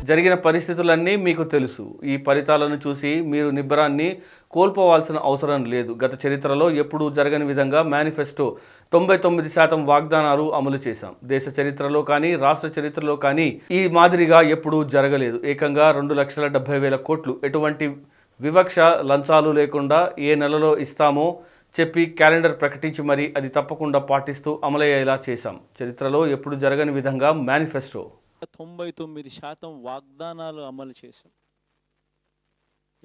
జరిగిన పరిస్థితులన్నీ మీకు తెలుసు. ఈ ఫలితాలను చూసి మీరు నిబ్బరాన్ని కోల్పోవాల్సిన అవసరం లేదు. గత చరిత్రలో ఎప్పుడూ జరగని విధంగా మేనిఫెస్టో 99% వాగ్దానాలు అమలు చేశాం. దేశ చరిత్రలో కానీ, రాష్ట్ర చరిత్రలో కానీ ఈ మాదిరిగా ఎప్పుడూ జరగలేదు. ఏకంగా 2,70,000 కోట్లు ఎటువంటి వివక్ష, లంచాలు లేకుండా ఏ నెలలో ఇస్తామో చెప్పి క్యాలెండర్ ప్రకటించి మరి అది తప్పకుండా పాటిస్తూ అమలయ్యేలా చేశాం. చరిత్రలో ఎప్పుడు జరగని విధంగా మేనిఫెస్టో 99% వాగ్దానాలు అమలు చేశాం.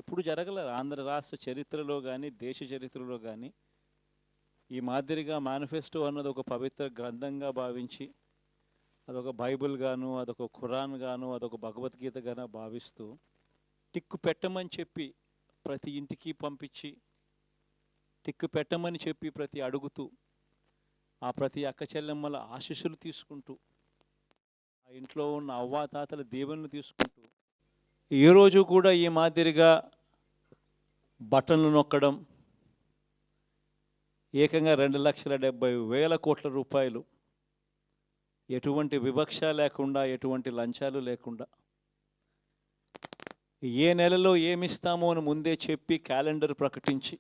ఎప్పుడు జరగలేదు ఆంధ్ర రాష్ట్ర చరిత్రలో కానీ, దేశ చరిత్రలో కానీ ఈ మాదిరిగా మేనిఫెస్టో అన్నది ఒక పవిత్ర గ్రంథంగా భావించి, అదొక బైబిల్ గాను, అదొక ఖురాన్ గాను, అదొక భగవద్గీత గాను భావిస్తూ టిక్కు పెట్టమని చెప్పి ప్రతి ఇంటికి పంపించి, టిక్కు పెట్టమని చెప్పి ప్రతి అడుగుతూ, ఆ ప్రతి అక్క చెల్లెమ్మల ఆశీస్సులు తీసుకుంటూ, ఆ ఇంట్లో ఉన్న అవ్వాతాతల దీవెనలు తీసుకుంటూ, ఏ రోజు కూడా ఈ మాదిరిగా బటన్లు నొక్కడం, ఏకంగా 2,70,000 కోట్ల రూపాయలు ఎటువంటి వివక్ష లేకుండా, ఎటువంటి లంచాలు లేకుండా, ఏ నెలలో ఏమిస్తామో అని ముందే చెప్పి క్యాలెండర్ ప్రకటించి